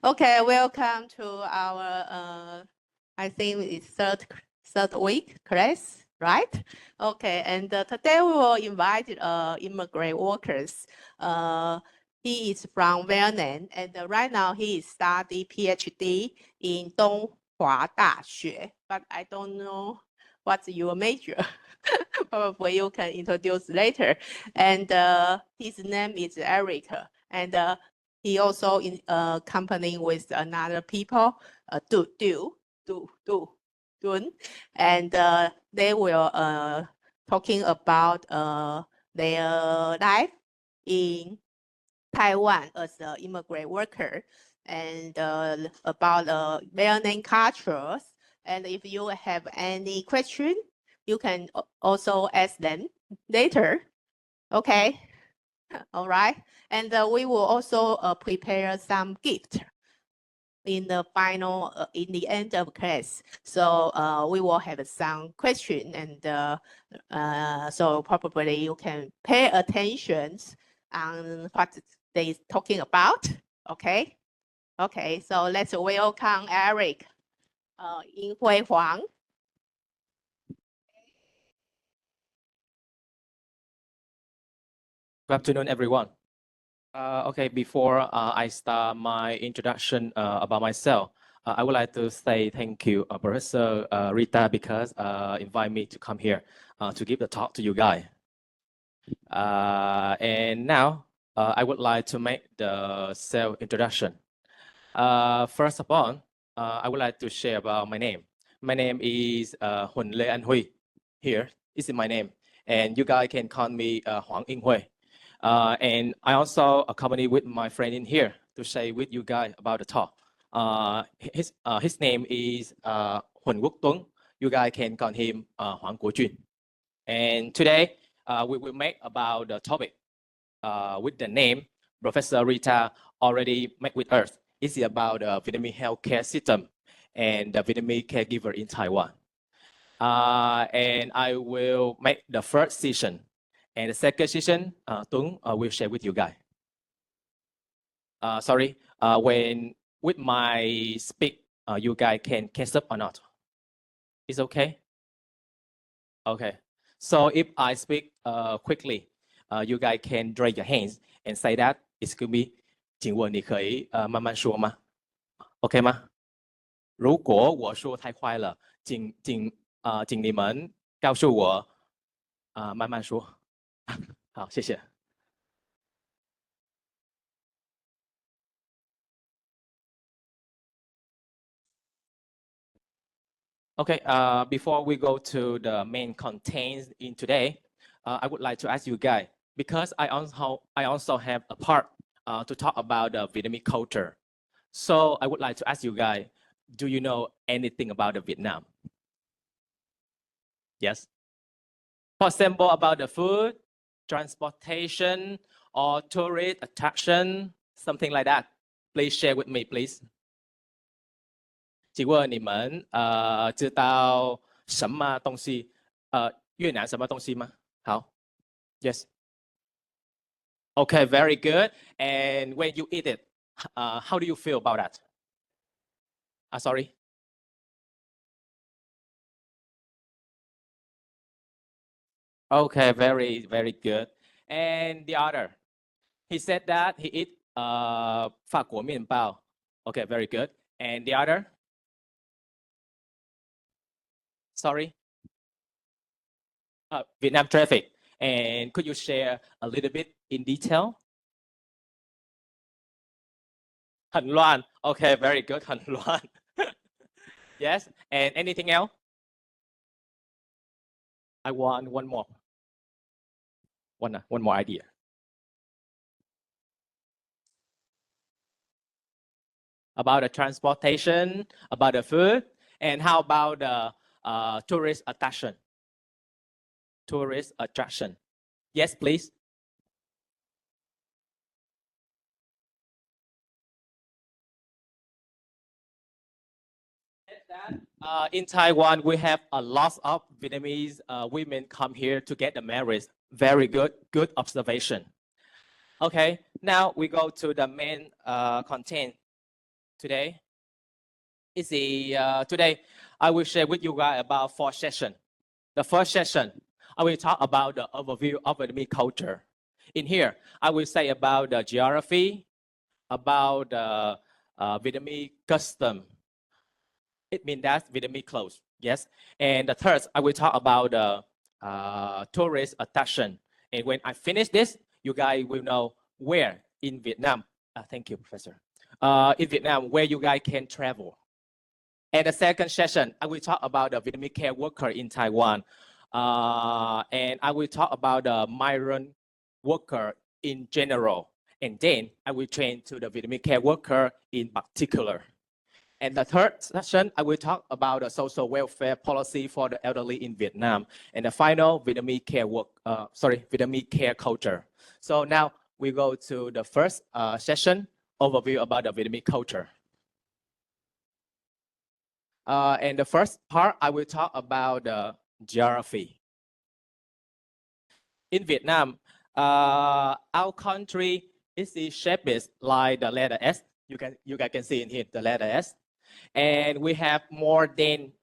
Okay, welcome to our, I think it's third week class, right? Okay, and today we will invite immigrant workers. He is from Vietnam, and right now he is studying PhD in Donghua 大学, but I don't know what's your major. Probably you can introduce later. And his name is Eric, and he also in company with another people, Dun, and they will talking about their life in Taiwan as an immigrant worker, and about their name cultures. And if you have any question, you can also ask them later. Okay. All right. And we will also prepare some gift in the final, in the end of class. So we will have some question, and so probably you can pay attention on what they talking about. Okay. Okay. So let's welcome Eric, Yin Hui Huang. Good afternoon, everyone. Okay, before I start my introduction about myself, I would like to say thank you, Professor Rita, because invite me to come here to give the talk to you guys. And now I would like to make the self-introduction. First of all, I would like to share about my name. My name is Huỳnh Lê Anh Huy. Here, this is my name. And you guys can call me Huang Ying Hui. And I also accompany with my friend in here to share with you guys about the talk. His name is Huỳnh Quốc Tuấn. You guys can call him Hoàng Quốc Jun. And today we will make about the topic with the name Professor Rita already met with us. It's about the Vietnamese healthcare system and the Vietnamese caregiver in Taiwan. And I will make the first session. And the second session, Tuấn will share with you guys. Sorry, when with my speak, you guys can catch up or not? It's okay? Okay. So if I speak quickly, you guys can raise your hands and say that excuse me, 请问你可以慢慢说吗 ？OK 吗？如果我说太快了，请你们告诉我慢慢说。好，谢谢。Okay, before we go to the main content in today, I would like to ask you guys, because I also have a part to talk about the Vietnamese culture. So I would like to ask you guys, do you know anything about the Vietnam? Yes. For example, about the food, transportation, or tourist attraction, something like that. Please share with me, please. 请问你们知道什么东西越南什么东西吗？好 ，Yes. Okay, very good. And when you eat it, how do you feel about that? Sorry. Okay, very good. And the other, he said that he eat 法国面包. Okay, very good. And the other? Sorry. Vietnam traffic. And could you share a little bit in detail? 很乱. Okay, very good. 很乱. Yes. And anything else? I want one more. One more idea. About the transportation, about the food, and how about the tourist attraction? Tourist attraction. Yes, please. In Taiwan, we have a lot of Vietnamese women come here to get the marriage. Very good observation. Okay, now we go to the main content. today today I will share with you guys about 4 sessions. The first session, I will talk about the overview of Vietnamese culture. In here, I will say about the geography, about the Vietnamese custom. It means that Vietnamese clothes, yes. And the third, I will talk about the tourist attraction. And when I finish this, you guys will know where in Vietnam. Thank you, Professor. In Vietnam, where you guys can travel. And the second session, I will talk about the Vietnamese care worker in Taiwan. And I will talk about the migrant worker in general. And then I will train to the Vietnamese care worker in particular. And the third session, I will talk about the social welfare policy for the elderly in Vietnam. And the final, Vietnamese care culture. So now we go to the first session, overview about the Vietnamese culture. And the first part, I will talk about the geography. In Vietnam, our country is shaped like the letter S. You guys can see in here the letter S. And we have more than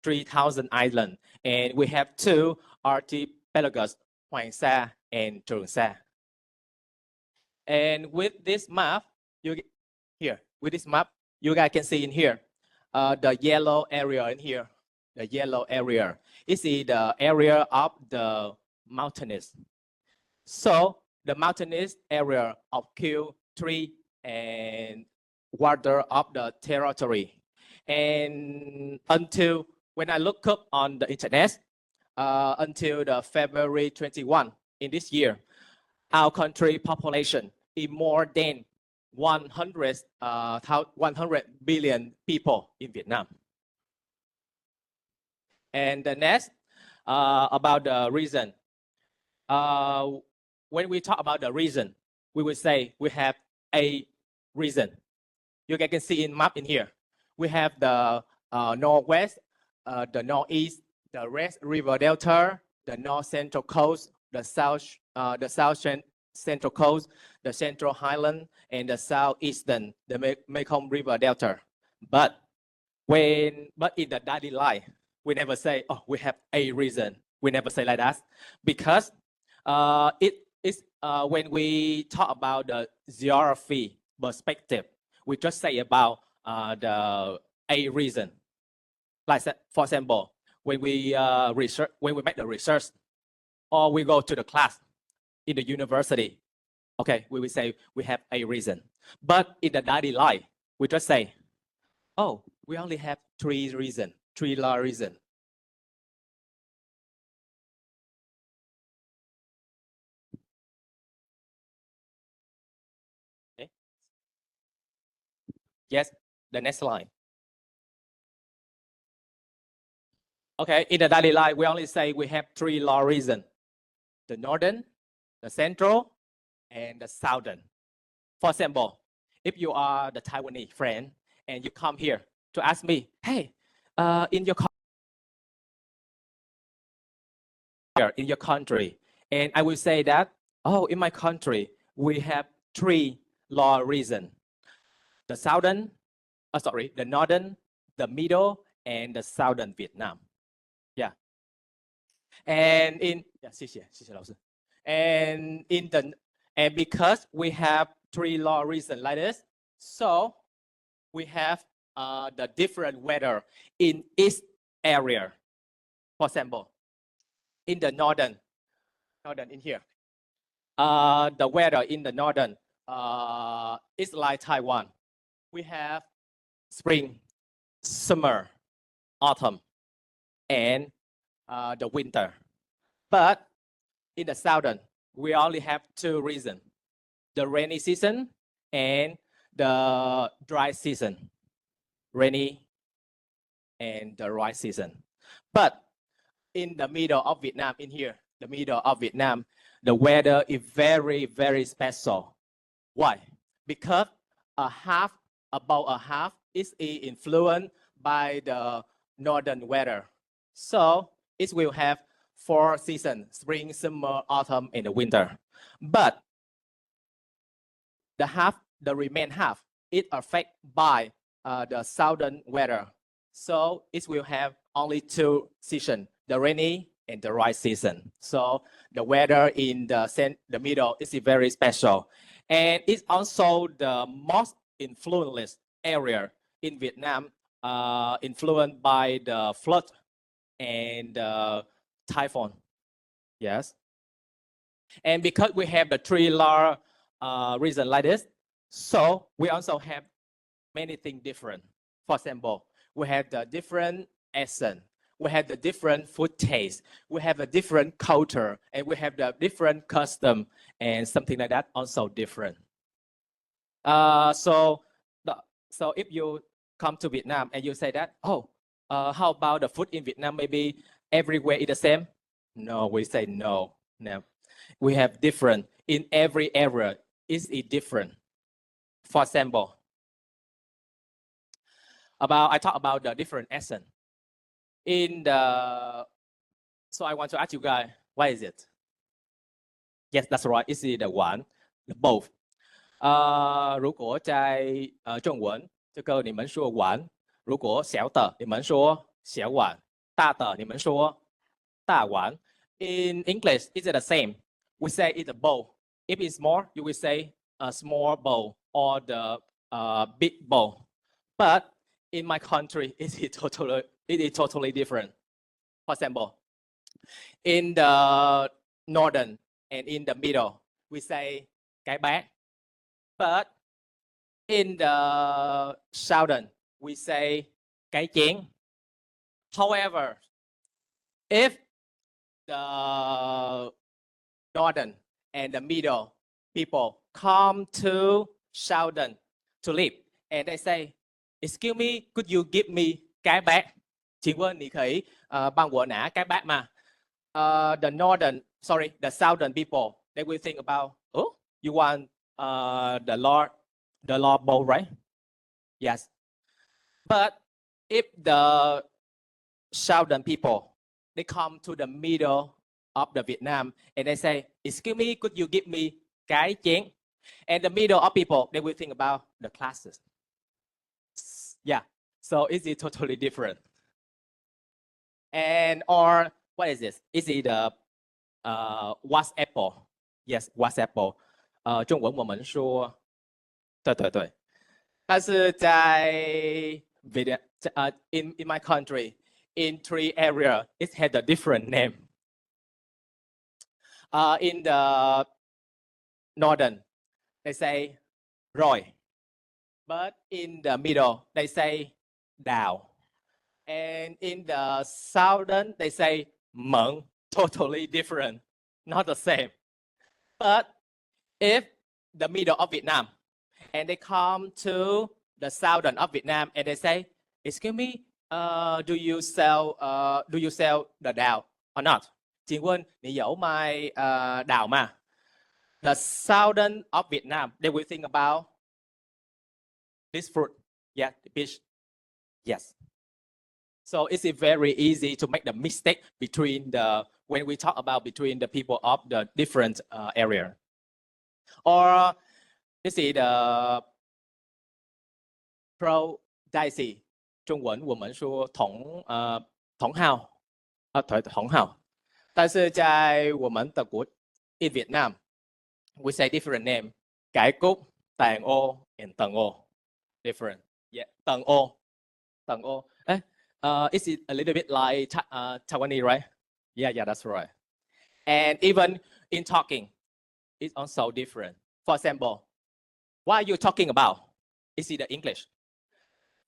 3,000 islands. And we have 2 archipelagos, Hoàng Sa and Trường Sa. And with this map, you guys can see in here, the yellow area in here, the yellow area. Is the area of the mountainous. So the mountainous area occupy 3 and quarter of the territory. And until when I look up on the internet, until the February 21 in this year, our country population is more than 100 billion people in Vietnam. And the next, about the reason. When we talk about the reason, we will say we have a reason. You guys can see in map in here. We have the northwest, the northeast, the West River Delta, the north central coast, the south central coast, the central highland, and the southeastern, the Mekong River Delta. But in the daily life, we never say, oh, we have a reason. We never say like that, because it is when we talk about the geography perspective, we just say about a reason. Like for example, when we make the research, or we go to the class in the university, okay, we will say we have a reason. But in the daily life, we just say, oh, we only have 3 reasons, 3 large reasons. Okay. Yes, the next line. Okay, in the daily life, we only say we have 3 large reasons: the northern, the central, and the southern. For example, if you are the Taiwanese friend and you come here to ask me, hey, in your country, and I will say that, oh, in my country, we have 3 large reasons: the southern, the northern, the middle, and the southern Vietnam. Yeah. And and because we have 3 large reasons like this, so we have the different weather in each area. For example, in the northern in here, the weather in the northern is like Taiwan. We have spring, summer, autumn, and the winter. But in the southern, we only have 2 reasons: the rainy season and the dry season. Rainy and the dry season. But in the middle of Vietnam, in here, the middle of Vietnam, the weather is very, very special. Why? Because about a half is influenced by the northern weather. So it will have 4 seasons: spring, summer, autumn, and the winter. But the remaining half is affected by the southern weather. So it will have only two seasons, the rainy and the dry season. So the weather in the middle is very special. And it's also the most influenced area in Vietnam, influenced by the flood and typhoon. Yes. And because we have the three large regions like this, so we also have many things different. For example, we have the different accent, we have the different food taste, we have a different culture, and we have the different custom, and something like that also different. So if you come to Vietnam and you say that, oh, how about the food in Vietnam? Maybe everywhere is the same? No, we say no. No, we have different in every area. Is it different? For example, I talk about the different accent. So I want to ask you guys, what is it? Yes, that's right. Is it the one, the both? 如果在中文，这个你们说碗；如果小的，你们说小碗；大的，你们说大碗。In English, is it the same? We say it's a bowl. If it's small, you will say a small bowl or the big bowl. But in my country, it is totally different. For example, in the northern and in the middle, we say cái bát. But in the southern, we say cái chén. However, if the northern and the middle people come to southern to live, and they say, excuse me, could you give me cái bát? 请问你可以帮我拿cái bát吗? The southern people, they will think about, oh, you want the Lord bowl, right? Yes. But if the southern people, they come to the middle of the Vietnam and they say, excuse me, could you give me cái chén? And the middle of people, they will think about the classes. Yeah. So is it totally different? And or what is this? Is it the what's apple? Yes, what's apple? 中文我们说，对对对。但是在 in my country, in 3 areas, it had a different name. In the northern, they say Roy. But in the middle, they say Đào. And in the southern, they say Mận. Totally different, not the same. But if the middle of Vietnam, and they come to the southern of Vietnam, and they say, excuse me, do you sell the đào or not? 请问你有卖đào吗? The southern of Vietnam, they will think about this fruit. Yeah, the peach. Yes. So it's very easy to make the mistake when we talk about between the people of the different area. Or this is the pro-dicy. 中文我们说同号，同号。但是在我们的in Vietnam, we say different name. Cải cúc, tàng ô, and tầng ô. Different. Yeah, tầng ô. Tầng ô. Is it a little bit like Taiwanese, right? Yeah, that's right. And even in talking, it's also different. For example, what are you talking about? Is it the English?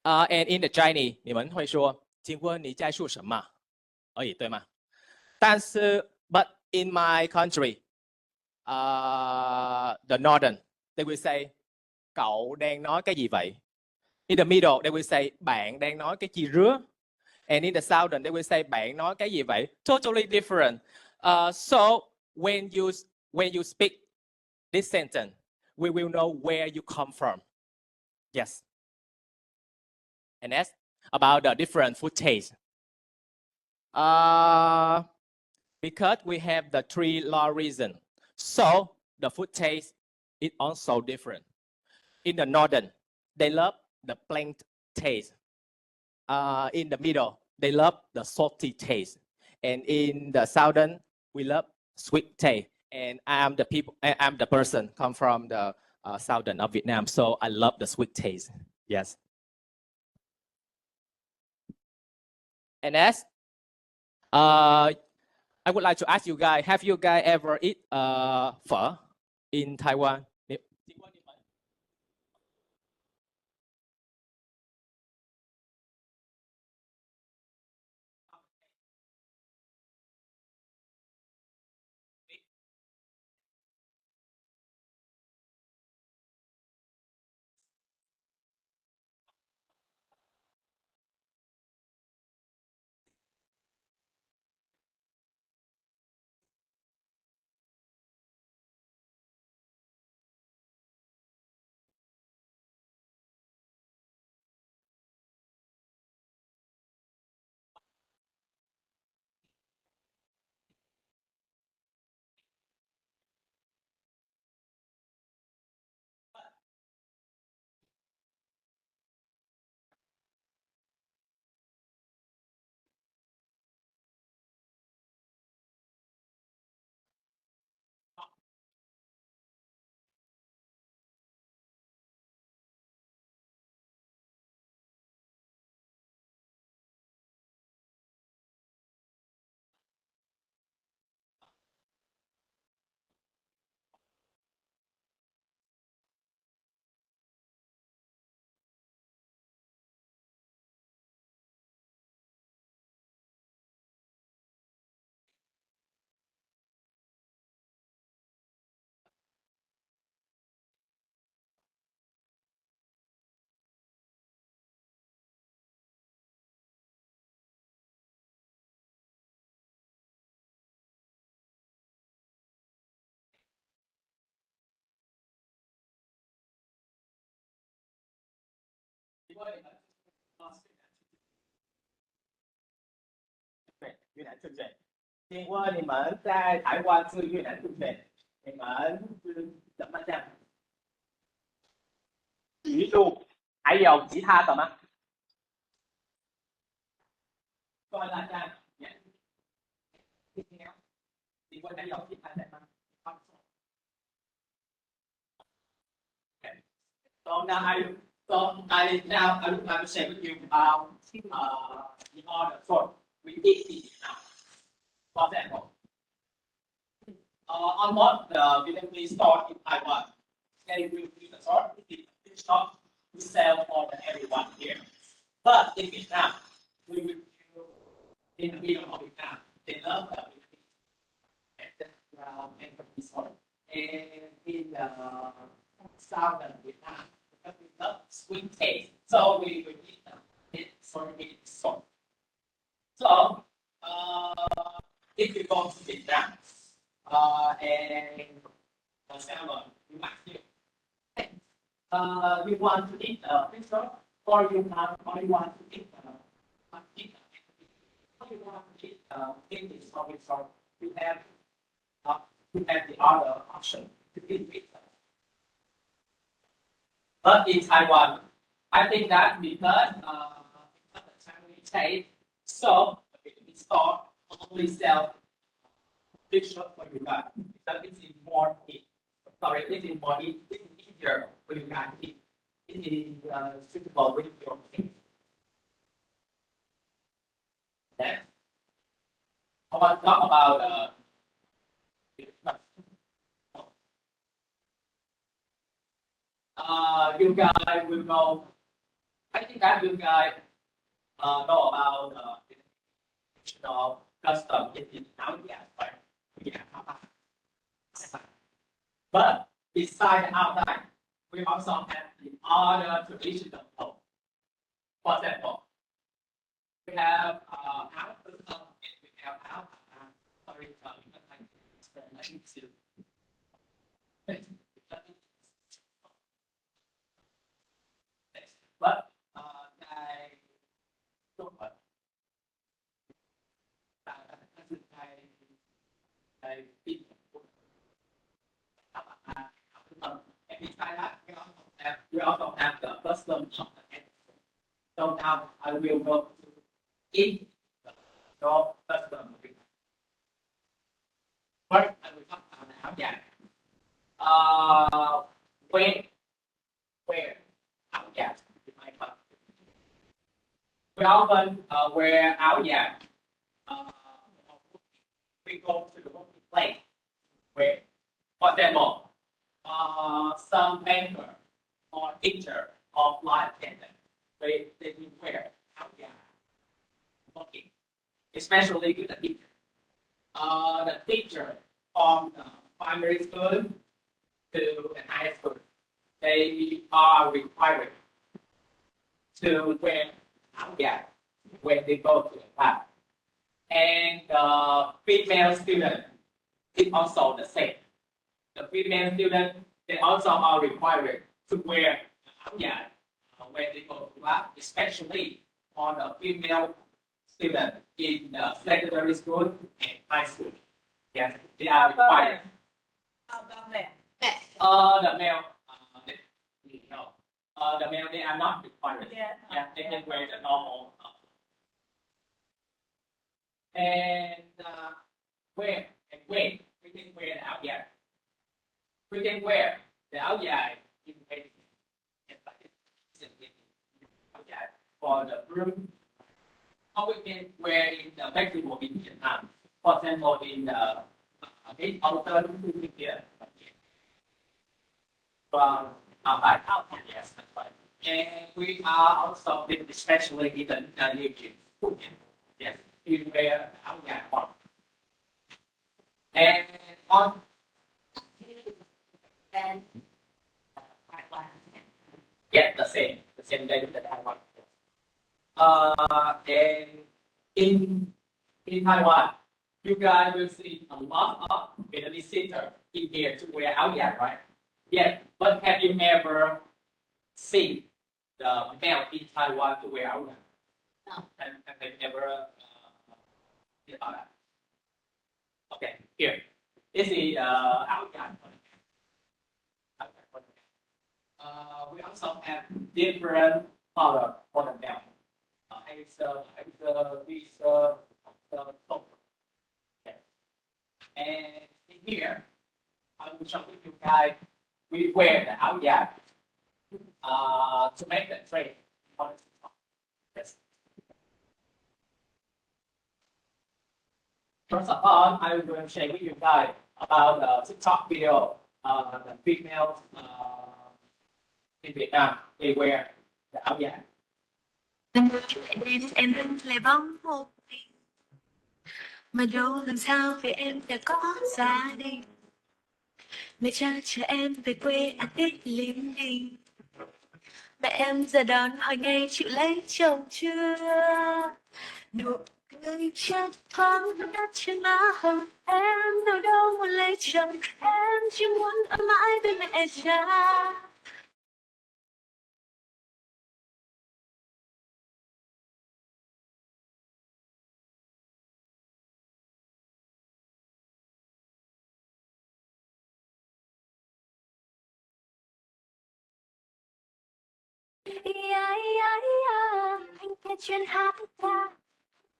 And in the Chinese, 你们会说，请问你在说什么？而已，对吗？但是 but in my country, the northern, they will say, cậu đang nói cái gì vậy? In the middle, they will say, bạn đang nói cái gì rứa? And in the southern, they will say, bạn nói cái gì vậy? Totally different. So when you speak this sentence, we will know where you come from. Yes. And that's about the different food taste. Because we have the 3 law reasons, so the food taste is also different. In the northern, they love the taste. In the middle, they love the salty taste. And in the southern, we love sweet taste. And I'm the person come from the southern of Vietnam, so I love the sweet taste. Yes. And as I would like to ask you guys, have you guys ever eat phở in Taiwan? Việt, 越南正确。请问你们在台湾是越南正确？你们是怎么讲？语录还有其他的吗？各位大家，请问还有其他的吗？So now I would like to share with you the order. So we eat it now. For example, almost the Vietnamese store in Taiwan, they will use the store. This shop we sell for everyone here. But in Vietnam, we will in the middle of Vietnam, they love the and the store. And in the southern Vietnam, because we love sweet taste, so we will eat it for it salt. So if you go to Vietnam and salmon, you might feel, you want to eat fish roll, or you want to eat you want to eat English or fish roll, you have the other option to eat with. But in Taiwan, I think that because the Chinese taste, so the store only sell fish for you guys. Because it's more eat. Sorry, it's more eat. It's easier for you guys to eat. It is suitable with your taste. Next, I want to talk about you guys will know. I think that you guys know about traditional custom in Vietnam. But beside outside, we also have the other traditional home. For example, we have house custom and we have house. Sorry, but and beside that, we also have the custom of the So now I will go to in your custom. First, I will talk about the áo dài. Where áo dài in my country. We often wear áo dài. We go to the working place. Where, for example, some banker or teacher or flight attendant, they will wear áo dài working, especially with the teacher. The teacher from primary school to the high school, they are required to wear áo dài when they go to the class. And the female student is also the same. The female student, they also are required to wear áo dài when they go to class, especially for the female student in the secondary school and high school. Yes, they are required. The male, the male, they are not required. Yeah, they can wear the normal. And where and when we can wear the áo dài. We can wear the áo dài in wedding. For the groom, or we can wear in the festival in Vietnam. For example, in the Mid-Autumn here. From outside, yes, that's right. And we are also, especially in the New Year. Yes, we wear áo dài on. And on and yeah, the same day with the Taiwan. And in Taiwan, you guys will see a lot of Vietnamese sisters in here to wear áo dài, right? Yeah, but have you ever seen the male in Taiwan to wear áo dài? No. Have they ever seen about that? Okay, here. This is áo dài. We also have different color for the male. And in here, I will show you guys we wear the áo dài to make the trade. Yes. First of all, I will share with you guys about the TikTok video. The females in Vietnam, they wear the áo dài. Em lại bóng một mình mà đâu làm sao vì em đã có gia đình. Mẹ cha chờ em về quê ăn Tết linh đình. Mẹ em giờ đón hỏi ngay chịu lấy chồng chưa. Nụ cười chất thoáng đất trên má hồng. Em đâu muốn lấy chồng. Em chỉ muốn ở mãi bên mẹ cha. Anh nghe chuyên hát ca,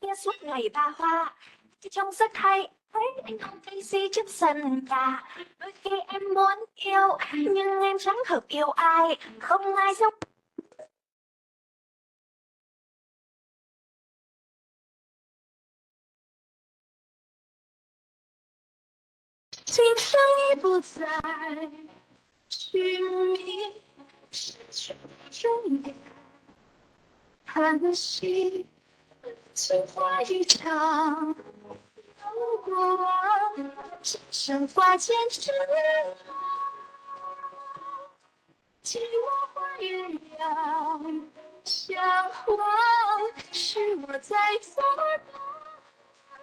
nghe suốt ngày ba hoa, thì trông rất hay. Thấy anh không thấy gì trước sân cả. Đôi khi em muốn yêu, nhưng em chẳng hợp yêu ai, không ai giống. Chỉ thấy buồn dài, suy nghĩ trong nhà. 叹息，情话一场，如果只剩花间之寂寞花鸳鸯，相望是我在做的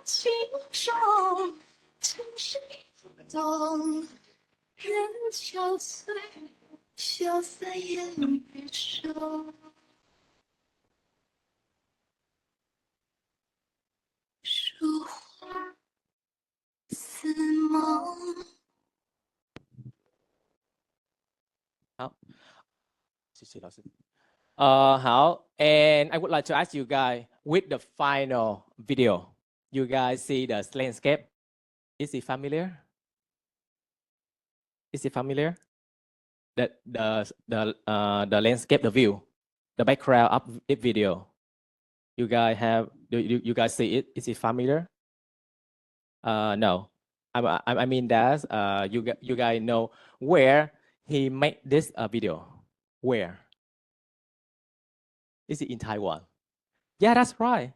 情中，情是不懂，人憔悴，消散烟雨中。如花似梦。好，谢谢老师。Hảo. And I would like to ask you guys, with the final video, you guys see the landscape. Is it familiar? Is it familiar? The landscape, the view, the background of the video. You guys have, you guys see it? Is it familiar? No. I mean that you guys know where he made this video. Where? Is it in Taiwan? Yeah, that's right.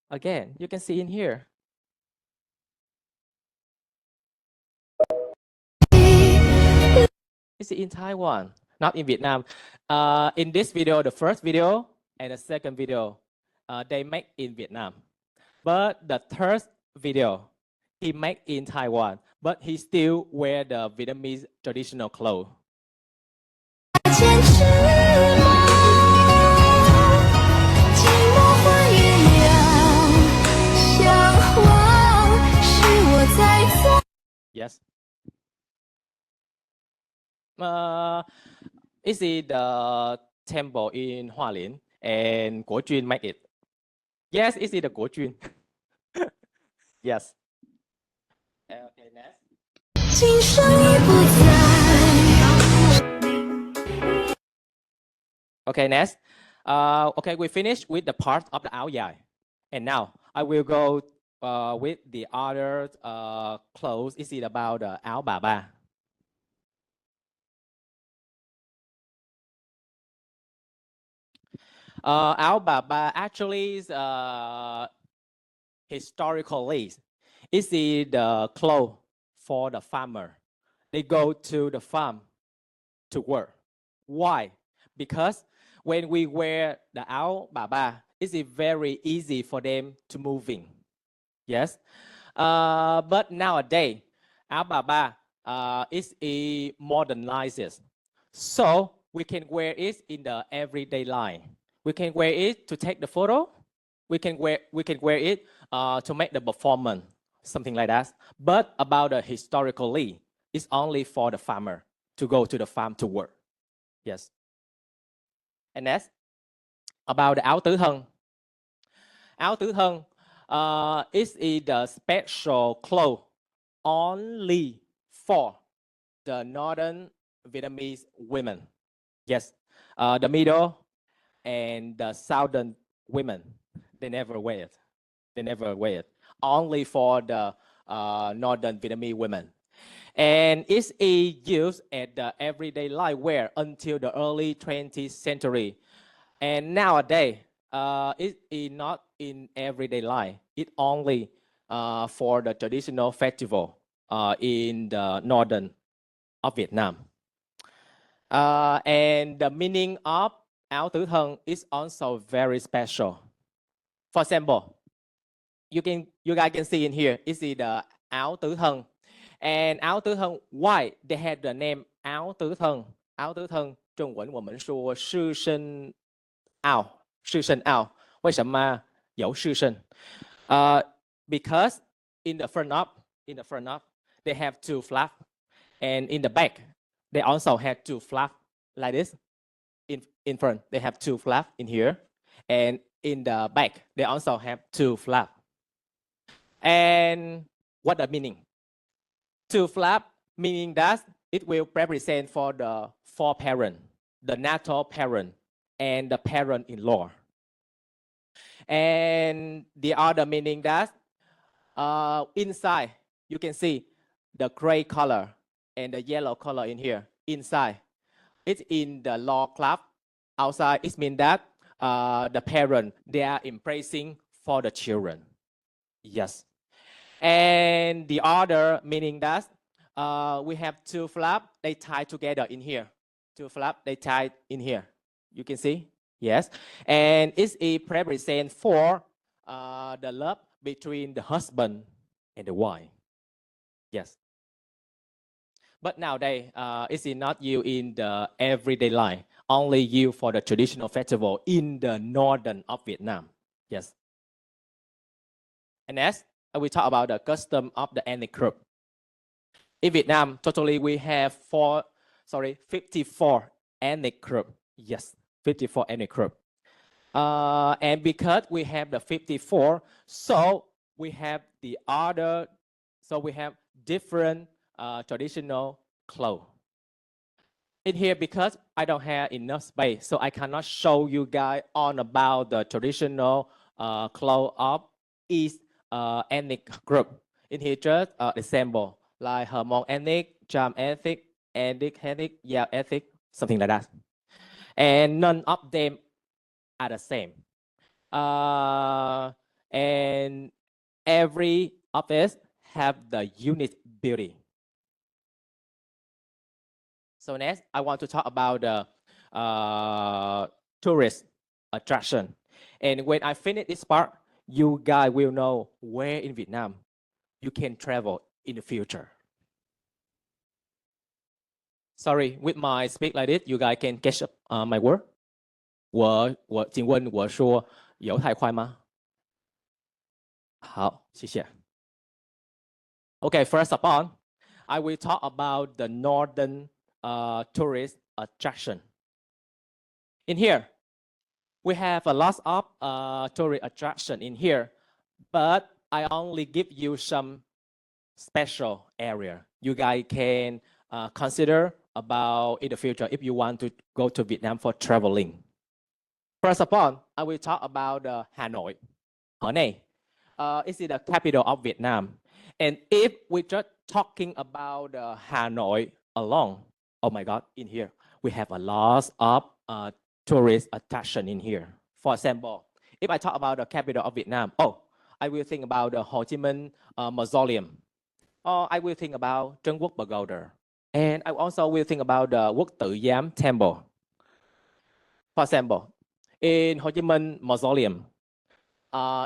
Again, you can see in here. Is it in Taiwan? Not in Vietnam. In this video, the first video and the second video, they make in Vietnam. But the third video, he make in Taiwan, but he still wear the Vietnamese traditional clothes. 坚持吗？寂寞化月亮，向往是我在做。 Yes. Is it the temple in Hoa Lien and Guo Jun make it? Yes, is it the Guo Jun? Yes. Okay, next. 今生已不在。 Okay, next. Okay, we finished with the part of the áo dài. And now I will go with the other clothes. Is it about the áo bà ba? Áo bà ba actually is historically is the clothes for the farmer. They go to the farm to work. Why? Because when we wear the áo bà ba, it's very easy for them to moving. Yes. But nowadays, áo bà ba is modernized. So we can wear it in the everyday life. We can wear it to take the photo. We can wear it to make the performance, something like that. But about the historically, it's only for the farmer to go to the farm to work. Yes. And next, about the áo tứ thân. Áo tứ thân is the special clothes only for the northern Vietnamese women. Yes, the middle and the southern women, they never wear it. They never wear it. Only for the northern Vietnamese women. And it's used at the everyday life wear until the early 20th century. And nowadays, it is not in everyday life. It only for the traditional festival in the northern of Vietnam. And the meaning of áo tứ thân is also very special. For example, you guys can see in here, is the áo tứ thân. And áo tứ thân, why they had the name áo tứ thân? Áo tứ thân, 中文我们说四身袄，四身袄。为什么有四身？Because in the front of, they have two flaps, and in the back, they also have two flaps like this. In front, they have two flaps in here, and in the back, they also have two flaps. And what the meaning? Two flaps meaning that it will represent for the four parent, the natural parent, and the parent-in-law. And the other meaning that inside, you can see the gray color and the yellow color in here. Inside, it's in the law club. Outside, it means that the parent, they are embracing for the children. Yes. And the other meaning that we have two flaps, they tie together in here. Two flaps, they tie in here. You can see? Yes. And it's a represent for the love between the husband and the wife. Yes. But nowadays, it's not you in the everyday life, only you for the traditional festival in the northern of Vietnam. Yes. And next, we talk about the custom of the ethnic group. In Vietnam, totally we have 54 ethnic group. Yes, 54 ethnic group. And because we have the 54, so we have different traditional clothes. In here, because I don't have enough space, so I cannot show you guys all about the traditional clothes of each ethnic group. In here, just example, like Hmong ethnic, Cham ethnic, ethnic, Yao ethnic, something like that. And none of them are the same. And every of us have the unique beauty. So next, I want to talk about the tourist attraction. And when I finish this part, you guys will know where in Vietnam you can travel in the future. Sorry, with my speak like this, you guys can catch up my word. 请问我说有太快吗？好，谢谢。Okay, first of all, I will talk about the northern tourist attraction. In here, we have a lot of tourist attraction in here, but I only give you some special area you guys can consider about in the future if you want to go to Vietnam for traveling. First of all, I will talk about Hanoi. Hanoi is the capital of Vietnam. And if we're just talking about Hanoi alone, oh my God, in here, we have a lot of tourist attraction in here. For example, if I talk about the capital of Vietnam, I will think about the Ho Chi Minh Mausoleum. Or I will think about Trấn Quốc Pagoda. And I also will think about the Quốc Tử Giám Temple. For example, in Ho Chi Minh Mausoleum,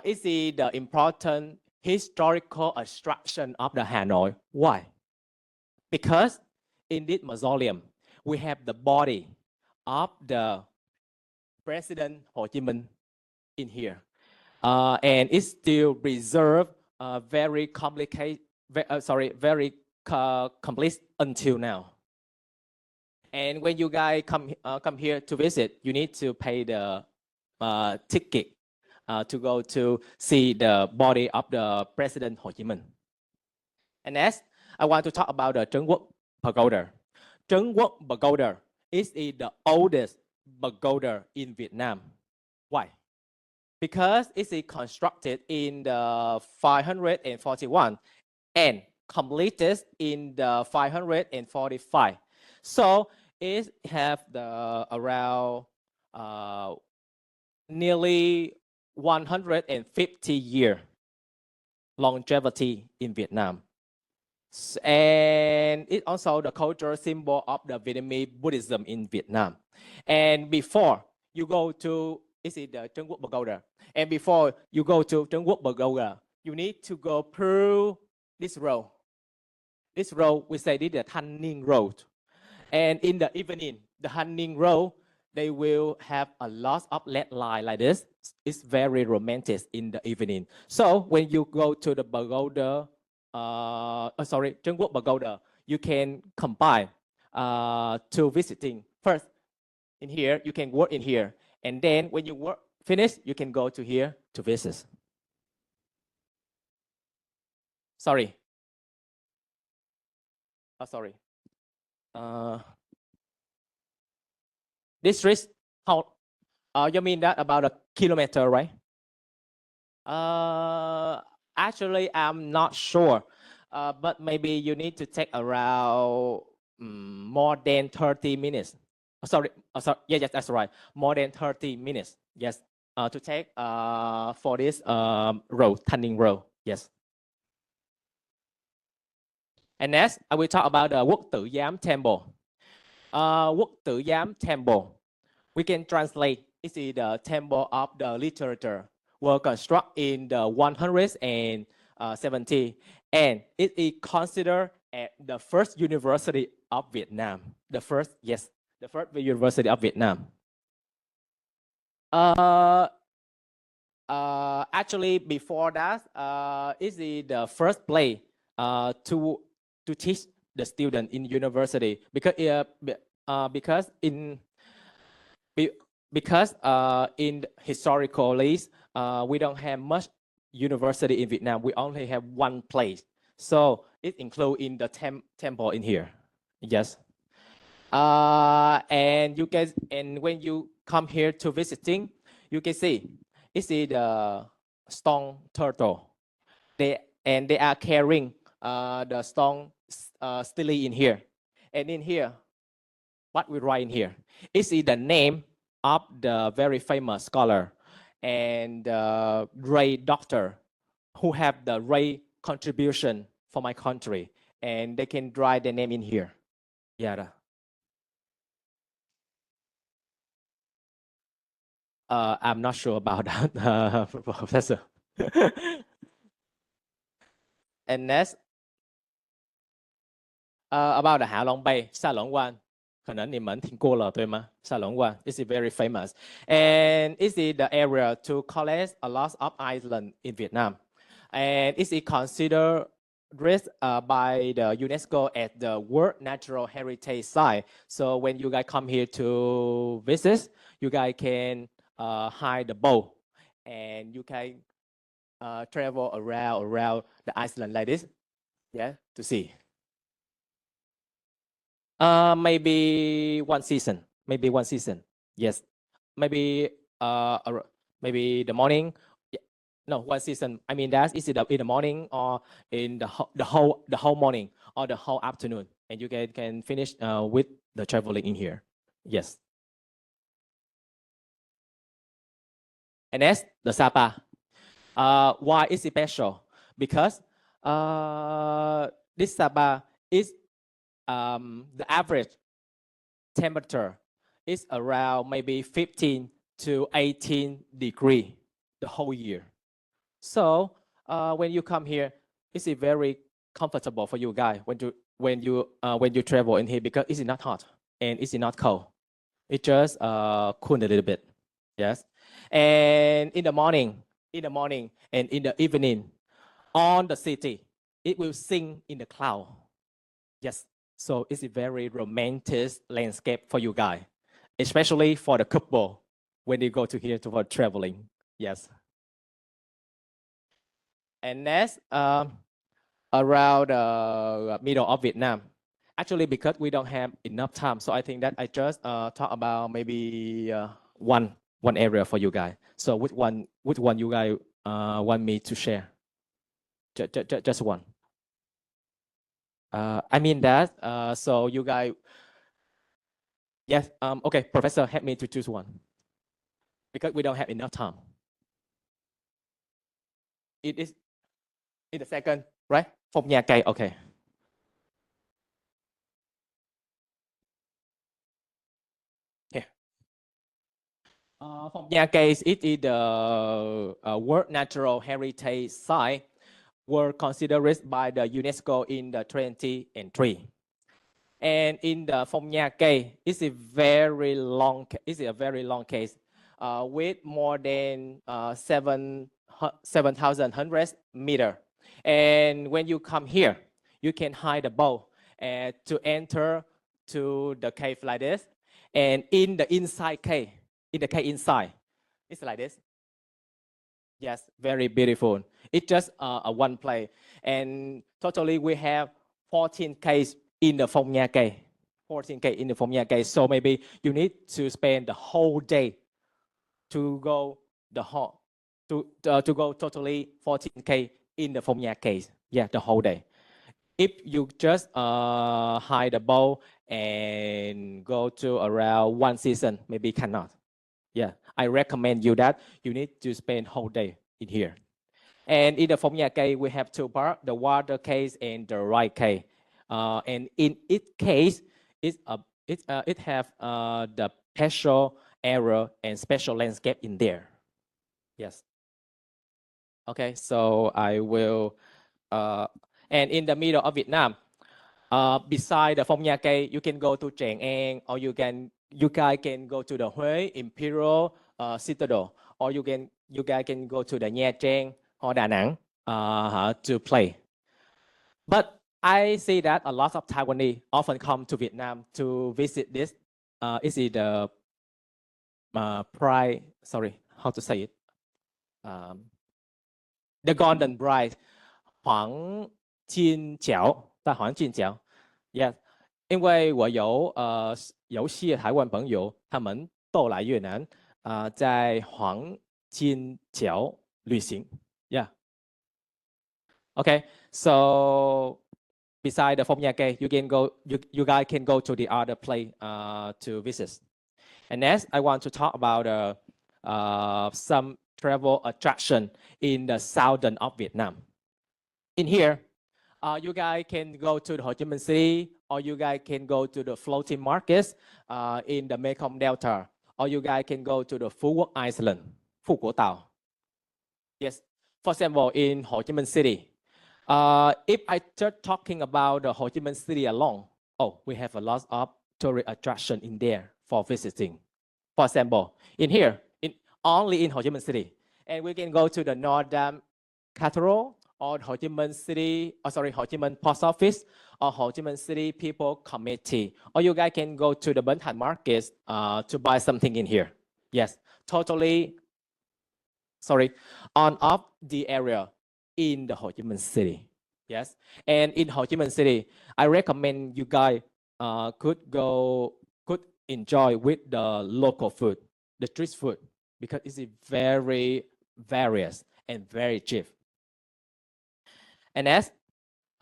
is the important historical attraction of the Hanoi. Why? Because in this mausoleum, we have the body of the President Ho Chi Minh in here. And it's still preserved very complete until now. And when you guys come here to visit, you need to pay the ticket to go to see the body of the President Ho Chi Minh. And next, I want to talk about the Trấn Quốc Pagoda. Trấn Quốc Pagoda is the oldest pagoda in Vietnam. Why? Because it's constructed in the 541 and completed in the 545. So it have the around nearly 150 year longevity in Vietnam. And it's also the cultural symbol of the Vietnamese Buddhism in Vietnam. And before you go to, is it the Trấn Quốc Pagoda? And before you go to Trấn Quốc Pagoda, you need to go through this road. This road, we say this is the Thanh Niên Road. And in the evening, the Thanh Niên Road, they will have a lot of LED light like this. It's very romantic in the evening. So when you go to the pagoda, Trấn Quốc Pagoda, you can combine to visiting. First, in here, you can work in here. And then when you work finish, you can go to here to visit. Sorry. Sorry. This street, how? You mean that about a kilometer, right? Actually, I'm not sure, but maybe you need to take around more than 30 minutes. Sorry, yes, that's right. More than 30 minutes, yes, to take for this road, Thanh Niên Road, yes. And next, I will talk about the Quốc Tử Giám Temple. Quốc Tử Giám Temple, we can translate, it's the temple of the literature, were constructed in the 170, and it is considered as the first university of Vietnam. The first university of Vietnam. Actually, before that, it's the first place to teach the student in university because because in historically, we don't have much university in Vietnam. We only have one place. So it includes in the temple in here. Yes. And you can, and when you come here to visiting, you can see, it's the stone turtle. They are carrying the stone still in here. And in here, what we write in here is the name of the very famous scholar and Ray doctor who have the Ray contribution for my country, and they can write the name in here. Yeah. I'm not sure about that, Professor. And next, about the Hạ Long Bay, 下龙湾，可能你们听过了，对吗？下龙湾 is very famous, and it's the area to collect a lot of islands in Vietnam, and it's considered by the UNESCO as the World Natural Heritage Site. So when you guys come here to visit, you guys can hide the boat, and you can travel around the island like this, yeah, to see. Maybe one season. Yes. Maybe the morning. No, one season. I mean that is it in the morning or in the whole morning or the whole afternoon, and you can finish with the traveling in here. Yes. And that's the Sapa. Why is it special? Because this Sapa is the average temperature is around maybe 15 to 18 degrees the whole year. So when you come here, it's very comfortable for you guys when you travel in here, because it's not hot and it's not cold. It just cool a little bit. Yes. And in the morning and in the evening, on the city, it will sing in the cloud. Yes. So it's a very romantic landscape for you guys, especially for the couple when you go to here for traveling. Yes. And next, around the middle of Vietnam. Actually, because we don't have enough time, so I think that I just talk about maybe one area for you guys. So which one you guys want me to share? Just one. I mean that. So you guys, yes. Okay, Professor, help me to choose one, because we don't have enough time. It is in the second, right? Phòng nhà cây. Okay. Here. Phòng nhà cây is the World Natural Heritage Site, were considered by the UNESCO in the 2003. And in the Phong Nha Cây, it's a very long case with more than 7,100 meters. And when you come here, you can hide the boat to enter to the cave like this. And in the cave inside, it's like this. Yes, very beautiful. It's just a one place. And totally we have 14 caves in the Phong Nha Cây. 14 caves in the Phong Nha Cây. So maybe you need to spend the whole day to go to go totally 14K in the Phong Nha Cây. Yeah, the whole day. If you just hide the boat and go to around one season, maybe cannot. Yeah, I recommend you that you need to spend whole day in here. And in the Phong Nha Cây, we have two parts, the water case and the ride case. And in each case, it have the special area and special landscape in there. Yes. Okay, so I will, and in the middle of Vietnam, beside the Phong Nha Cây, you can go to Tràng An, or you guys can go to the Huế Imperial Citadel, or you guys can go to the Nha Trang or Da Nang to play. But I see that a lot of Taiwanese often come to Vietnam to visit this. Is it the bride, sorry, how to say it? The golden bride, 黄金角，在黄金角 ，yes， 因为我有些台湾朋友，他们都来越南，在黄金角旅行 ，yeah。Okay, so beside the Phomyake, you guys can go to the other place to visit. And next, I want to talk about some travel attraction in the southern of Vietnam. In here, you guys can go to the Ho Chi Minh City, or you guys can go to the floating markets in the Mekong Delta, or you guys can go to the Phu Quoc Island, Phu Quoc Tao. Yes, for example, in Ho Chi Minh City, if I start talking about the Ho Chi Minh City alone, we have a lot of tourist attraction in there for visiting. For example, in here, only in Ho Chi Minh City, and we can go to the Northern Cathedral, or Ho Chi Minh City, Ho Chi Minh Post Office, or Ho Chi Minh City People Committee, or you guys can go to the Bến Thành Market to buy something in here. Yes, totally, on off the area in the Ho Chi Minh City. Yes, and in Ho Chi Minh City, I recommend you guys could enjoy with the local food, the street food, because it's very various and very cheap. And as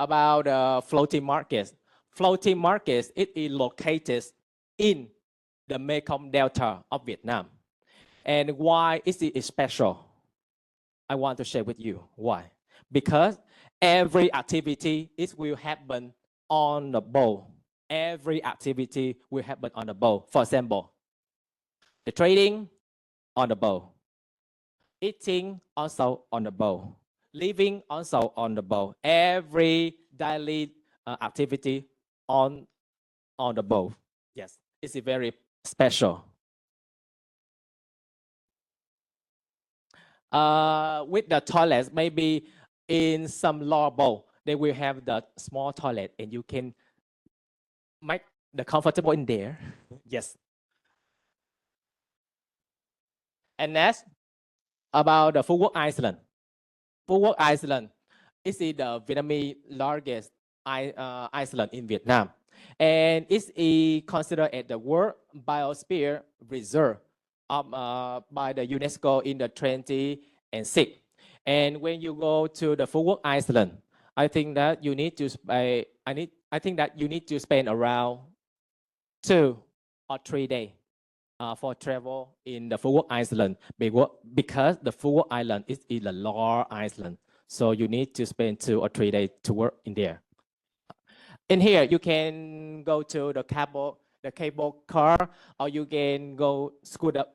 about floating markets. Floating markets, it is located in the Mekong Delta of Vietnam. And why is it special? I want to share with you why. Because every activity will happen on the boat. Every activity will happen on the boat. For example, the trading on the boat, eating also on the boat, living also on the boat. Every daily activity on the boat. Yes, it's very special. With the toilets, maybe in some lower boat, they will have the small toilet and you can make the comfortable in there. Yes. And next, about the Phu Quoc Island. Phu Quoc Island is the Vietnamese largest island in Vietnam. And it's considered as the World Biosphere Reserve by the UNESCO in the 2006. And when you go to the Phu Quoc Island, I think that you need to spend around 2 or 3 days for travel in the Phu Quoc Island because the Phu Quoc Island is a large island. So you need to spend 2 or 3 days to work in there. In here, you can go to the cable car, or you can go scuba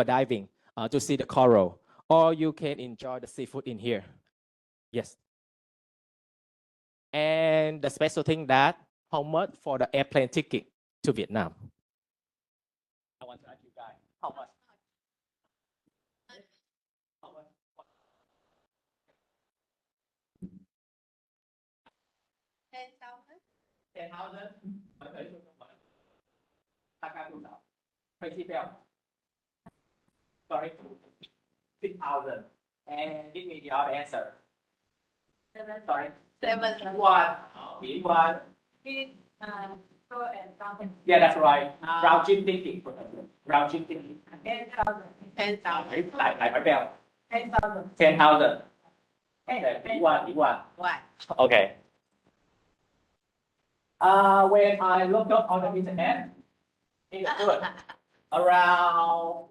diving to see the coral, or you can enjoy the seafood in here. Yes. And the special thing that how much for the airplane ticket to Vietnam? I want to ask you guys, how much? How much? 10,000. 10,000. 大概多少？飞机票 ？Sorry, 6,000. And give me the other answer. 7. Sorry. 7. One. One. Go and down. Yeah, that's right. Round trip ticket. Round trip ticket. 10,000. 10,000. Lại phải bèo. 10,000. 10,000. One. Why? Okay. When I looked up on the internet, it's good. Around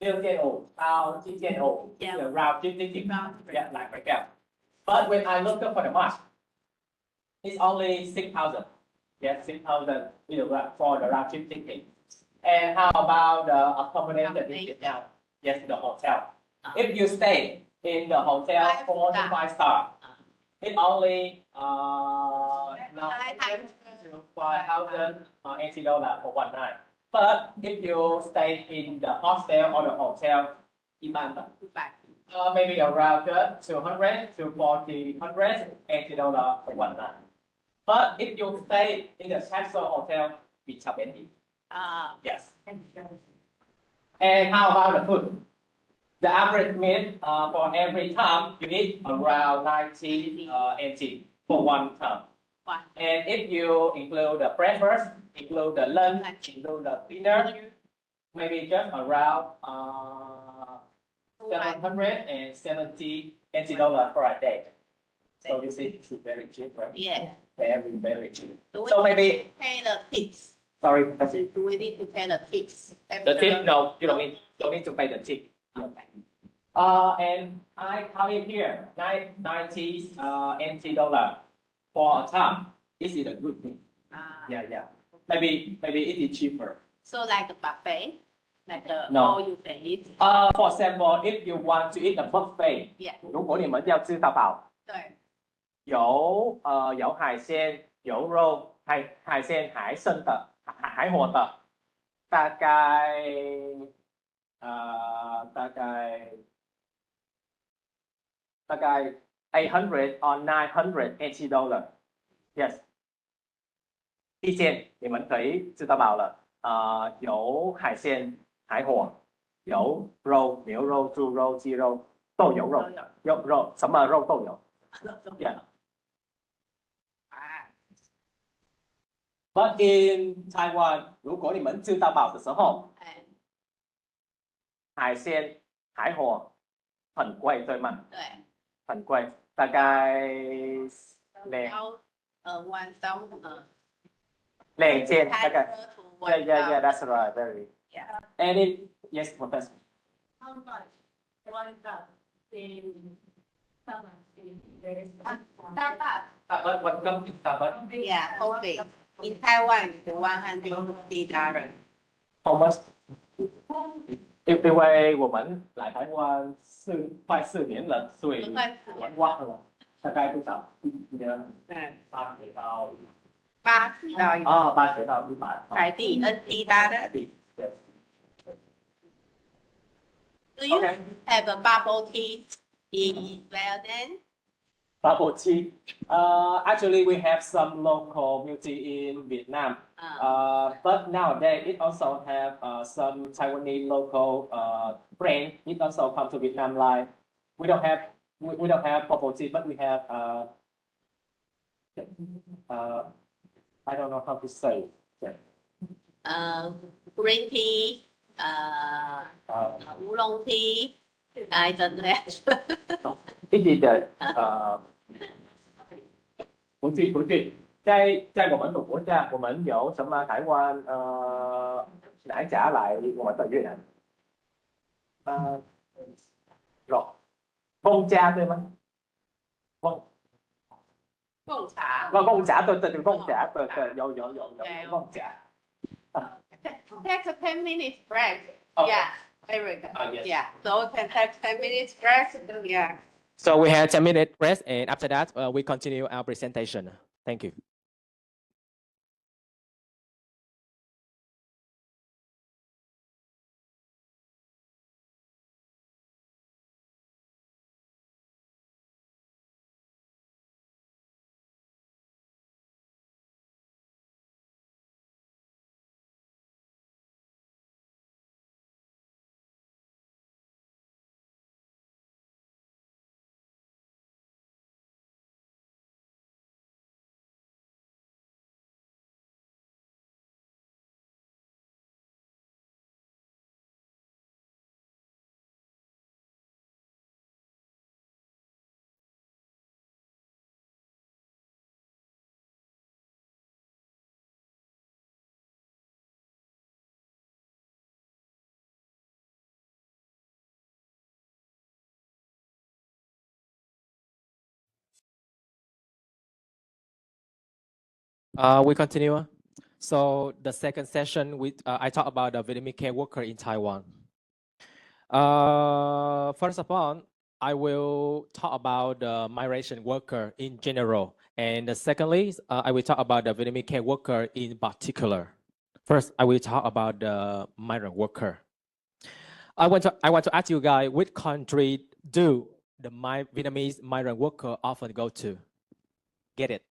6,000, about 7,000. Yeah. The round trip ticket. Yeah, lại phải bèo. But when I looked up for the March, it's only 6,000. Yes, 6,000 for the round trip ticket. And how about the accommodation in Vietnam? Yes, the hotel. If you stay in the hotel 4 to 5 star, it's only $5,080 for one night. But if you stay in the hostel or the hotel, maybe around $200 to $480 for one night. But if you stay in the capsule hotel, it's $70. Yes. And how about the food? The average meal for every time you eat around 90 NT for one time. Wow. And if you include the breakfast, include the lunch, include the dinner, maybe just around 770 NT dollars for a day. So you see, it's very cheap, right? Yeah. Very, very cheap. Do we So need maybe, to pay the tips? sorry, that's it. Do we need to pay the tips? The tip, no, you don't need to pay the tip. Okay. And I come in here, 90 NT dollar for a time. This is a good thing. Yeah. Maybe it is cheaper. So like a buffet, like the No. all you can eat. For example, if you want to eat a buffet, Yeah. 如果你们要吃到饱，对，有海鲜、有肉、海鲜、海参的、海货的，大概800 or 900 NT dollar. Yes. 意见你们可以吃到饱了。有海鲜、海货，有肉、牛肉、猪肉、鸡肉都有肉，肉什么肉都有。Yeah. But in Taiwan，如果你们吃到饱的时候，哎，海鲜、海货很贵，对吗？对，很贵，大概2000，大概。Yeah, that's right, very. Yeah. And if yes, Professor. How much one cup in Starbucks? Starbucks, one cup in Starbucks. Yeah, coffee. In Taiwan, it's $150. How much? 因为我们来台湾快4年了，所以我忘了大概多少？对80到，80到80到100台币，NT$. Do you Okay. have a bubble tea in Vietnam? Bubble tea. Actually, we have some local milk tea in Vietnam. But nowadays it also have some Taiwanese local brand. It also come to Vietnam. Like we don't have bubble tea, but we have I don't know how to say. Green tea, oolong tea. I don't know. It is the 不对，在我们的国家，我们有什么台湾奶茶来我们的越南？贡家对吗？贡茶。贡茶对，贡茶对，有贡茶。Take a 10 minutes break. Okay. Yeah, very good. Yes. Yeah, so we can take 10 minutes break. Yeah. So we had 10-minute rest, and after that, we continue our presentation. Thank you. We continue. So the second session, I talk about the Vietnamese care worker in Taiwan. First of all, I will talk about the migration worker in general. And secondly, I will talk about the Vietnamese care worker in particular. First, I will talk about the migrant worker. I want to ask you guys, which country do the Vietnamese migrant worker often go to? Get it?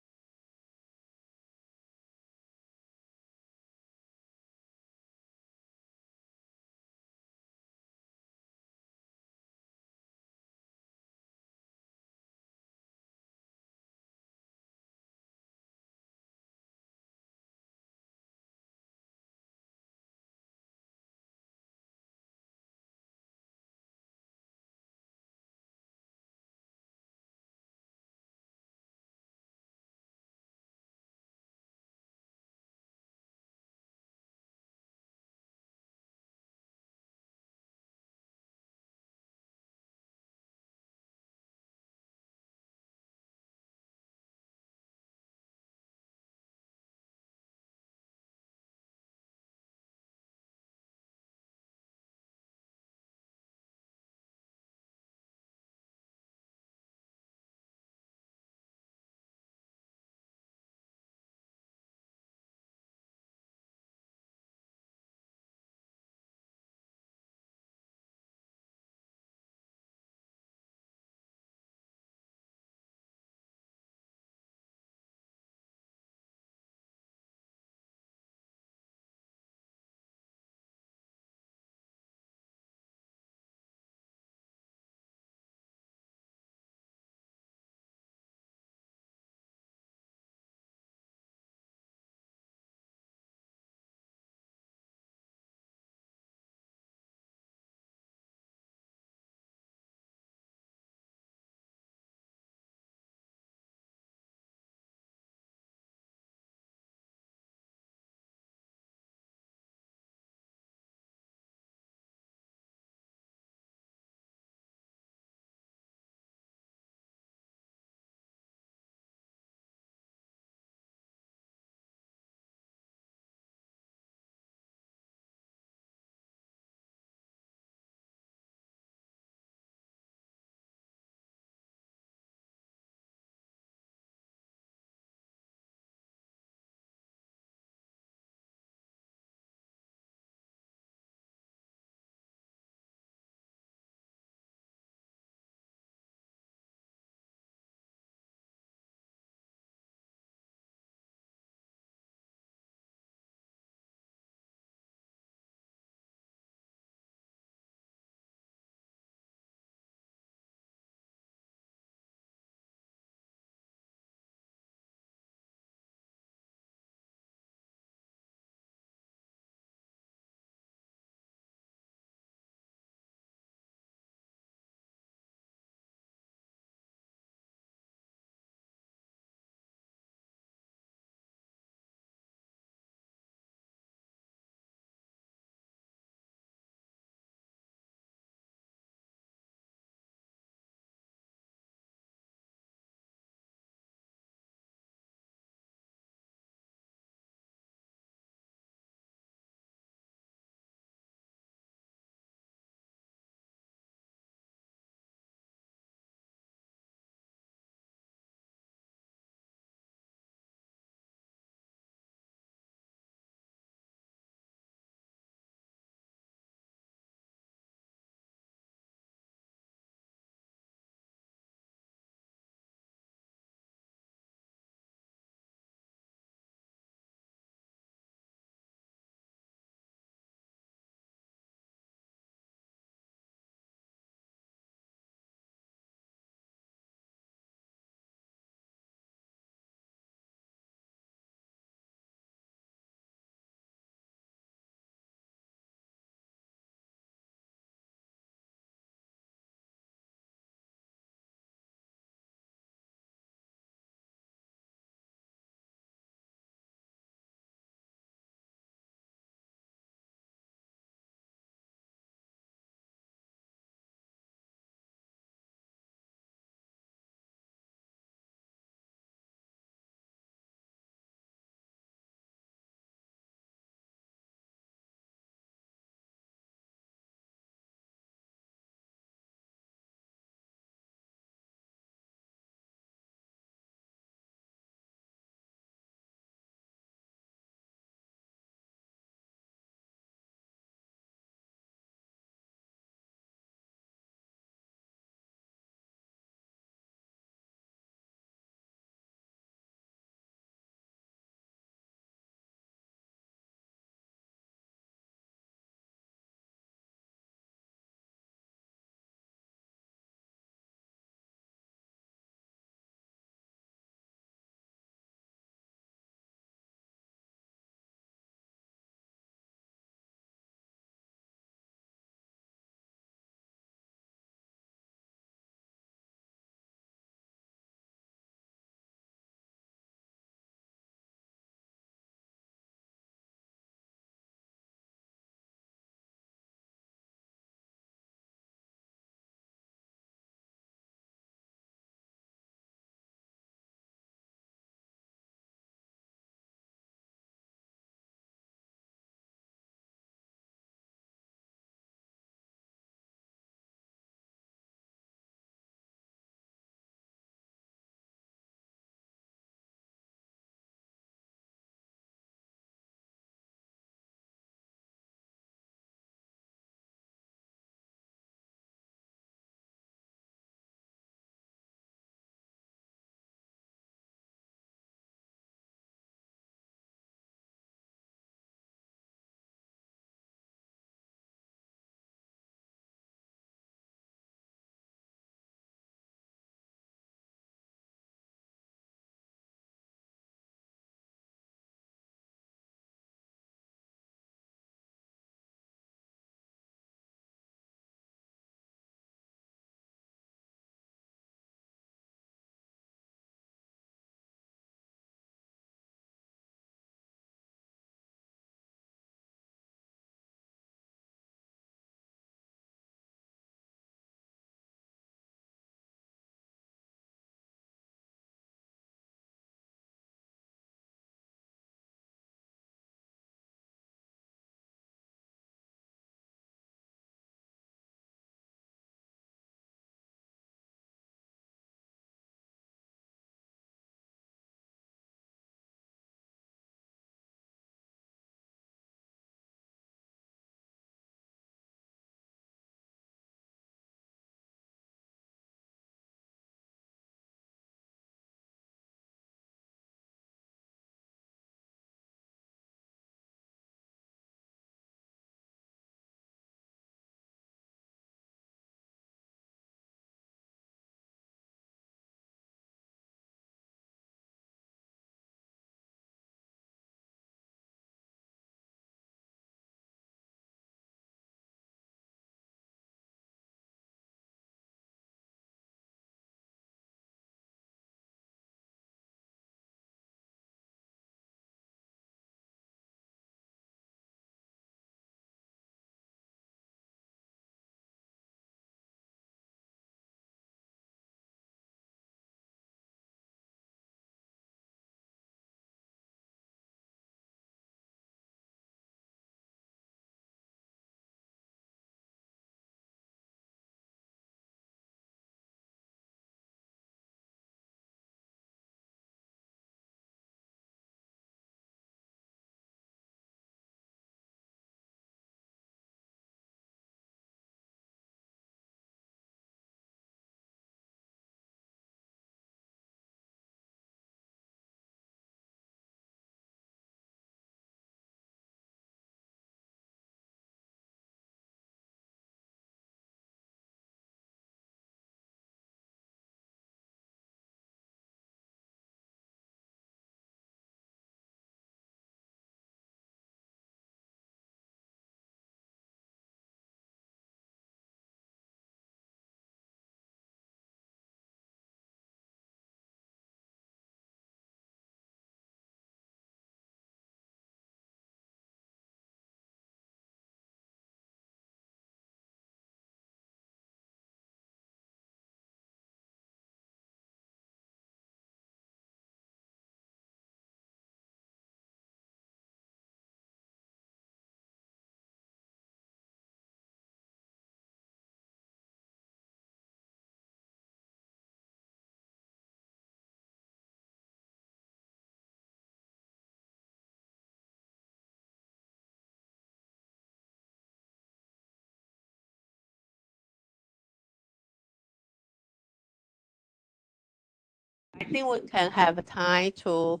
think we can have time to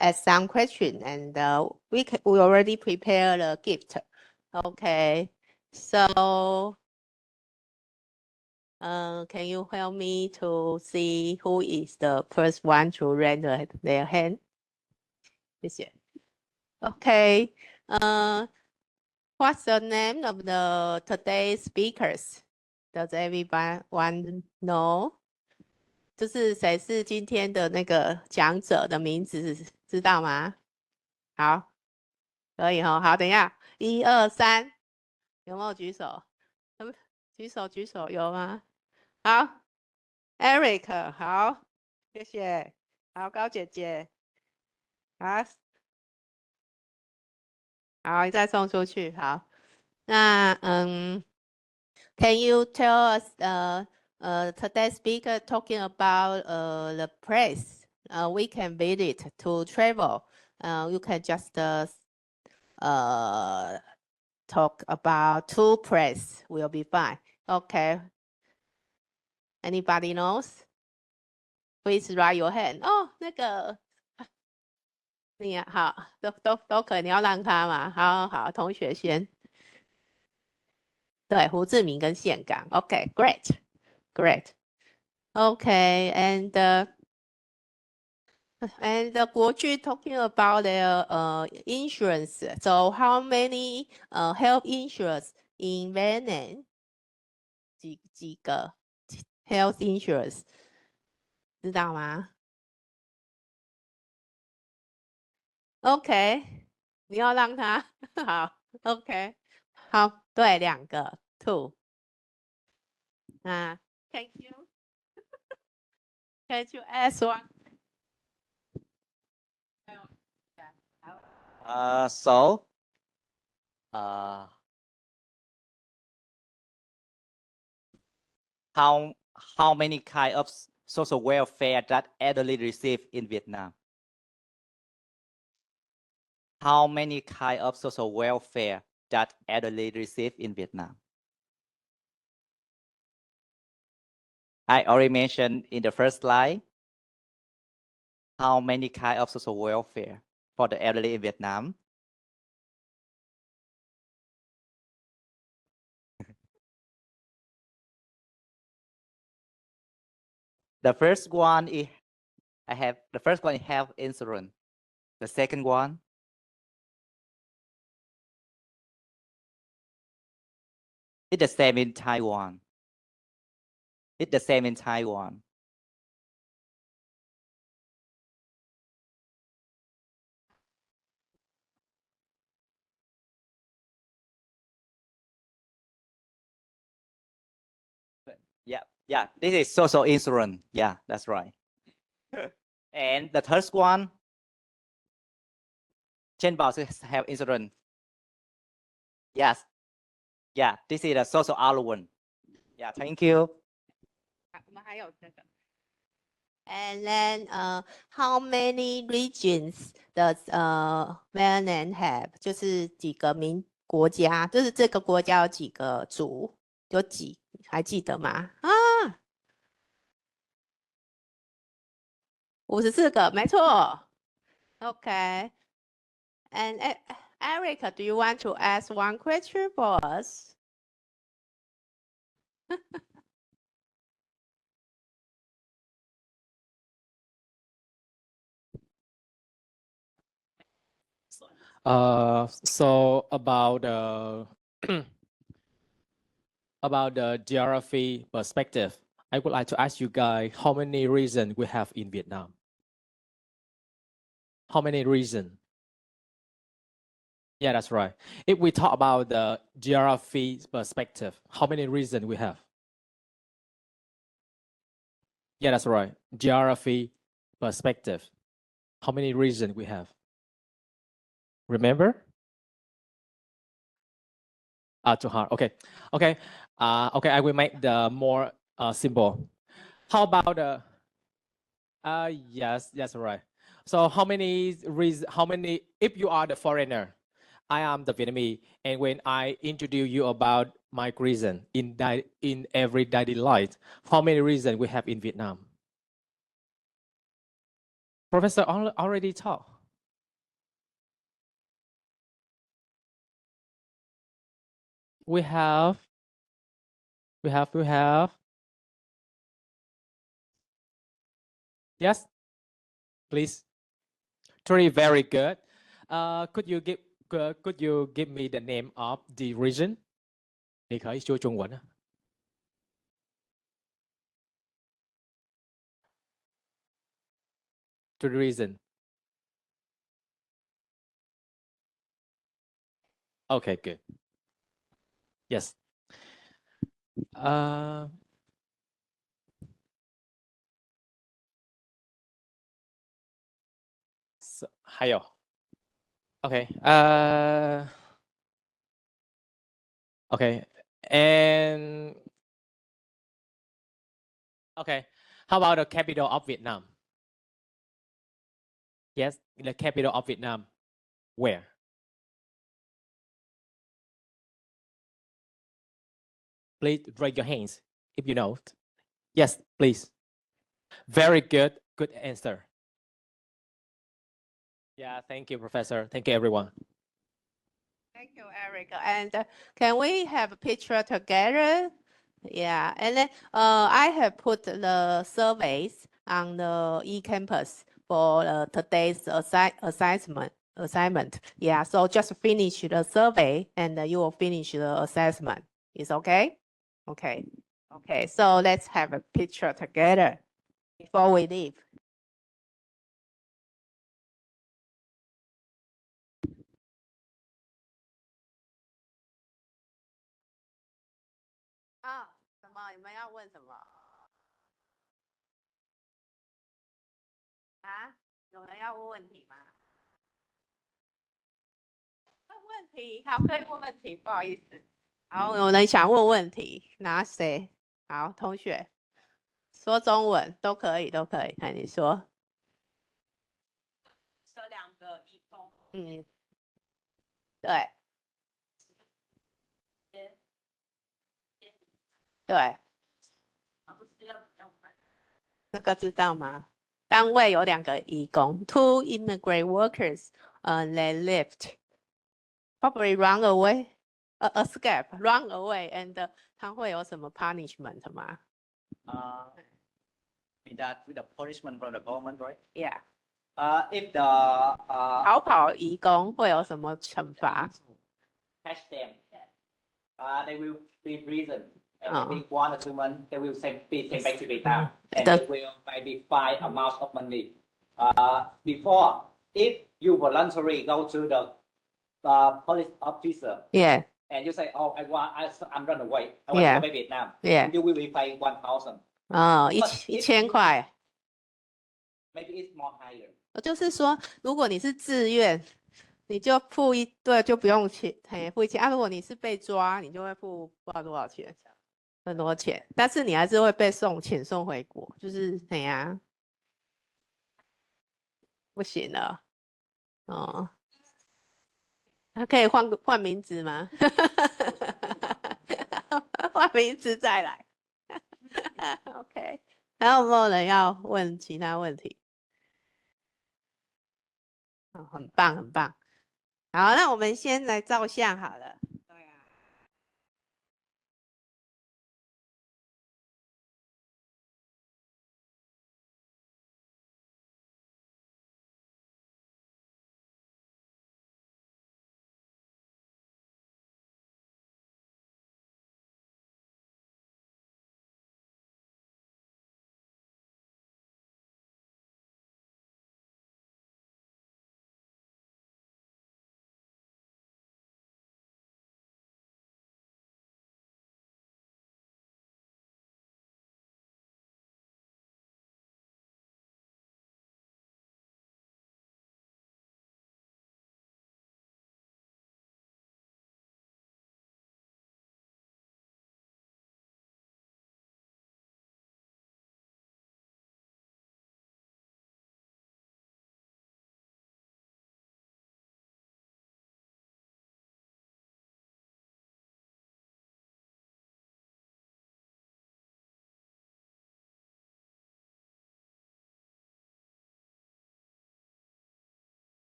ask some question, and we already prepared a gift. Okay, so can you help me to see who is the first one to raise their hand? 谢谢。Okay, what's the name of the today's speakers? Does everyone know? 就是谁是今天的那个讲者的名字，知道吗？好，可以哈。好，等一下，1、2、3，有没有举手？举手，有吗？好 ，Eric，好，谢谢。好，高姐姐，好，好，你再送出去。好，那can you tell us today's speaker talking about the place we can visit to travel? You can just talk about 2 places will be fine. Okay. Anybody knows? Please raise your hand. 哦，那个，你好，都可以，你要让他嘛？好，同学先。对，胡志明跟岘港。Okay, great. Okay, and国巨 talking about their insurance. So how many health insurance in Vietnam? 几个 health insurance 知道吗 ？OK， 你要让他好 ，OK， 好，对，2个 ，2。那 Thank you. Can you ask one? How many kind of social welfare that elderly receive in Vietnam? How many kind of social welfare that elderly receive in Vietnam? I already mentioned in the first slide how many kind of social welfare for the elderly in Vietnam. The first one is health insurance. The second one, it's the same in Taiwan. Yeah, this is social insurance. Yeah, that's right. And the third one, Chen Bao is health insurance. Yes. Yeah, this is a social allowance. Yeah, thank you. 我们还有这个。And then how many regions does Vietnam have? 就是几个国家，就是这个国家有几个族，有几还记得吗？啊，54个，没错。Okay. And Eric, do you want to ask one question for us? So about about the geography perspective, I would like to ask you guys how many regions we have in Vietnam. How many regions? Yeah, that's right. If we talk about the geography perspective, how many regions we have? Yeah, that's right. Geography perspective. How many regions we have? Remember? Too hard. Okay. Okay, I will make the more simple. How about the yes, that's right. So how many if you are the foreigner, I am the Vietnamese, and when I introduce you about my reason in every daily life, how many reasons we have in Vietnam? Professor already taught. We have. Yes, please. Three, very good. Could you give me the name of the region? 你可以说中文啊。The reason. Okay, good. Yes. 还有 Okay. Okay. And okay. How about the capital of Vietnam? Yes, the capital of Vietnam. Where? Please raise your hands if you know. Yes, please. Very good. Good answer. Yeah, thank you, Professor. Thank you, everyone. Thank you, Eric. And can we have a picture together? Yeah, and then I have put the surveys on the eCampus for today's assignment. Yeah, so just finish the survey and you will finish the assessment. Is okay? Okay. Okay, so let's have a picture together before we leave. Ah, 什么？你们要问什么？啊？有人要问问题吗？问问题，好，可以问问题，不好意思。好，有人想问问题，拿谁？好，同学，说中文都可以，都可以。看你说。这两个义工。嗯，对。对。这个知道吗？单位有2个义工 ，two immigrant workers，they left, probably run away, escape, run away, and 他会有什么 punishment 吗 With the punishment from the government, right?？Yeah， If the 逃跑义工会有什么惩罚？ catch them, they will be prison. And Oh. maybe 1 or 2 months, they will be sent back to Vietnam, and The- they will maybe fine amount of money. Before, if you voluntarily go to the police officer, Yeah, and you say, "Oh, I'm run away. I want Yeah. to go back Vietnam." Yeah. You will be paid 1,000. 哦， But 1000块。 Maybe it's more higher. 就是说，如果你是自愿，你就付对，就不用钱，付钱啊。如果你是被抓，你就会付不知道多少钱，很多钱，但是你还是会被遣送回国，就是怎样，不行了，哦，他可以换名字吗？换名字再来。OK， 还有没有人要问其他问题？很棒，很棒。好，那我们先来照相好了。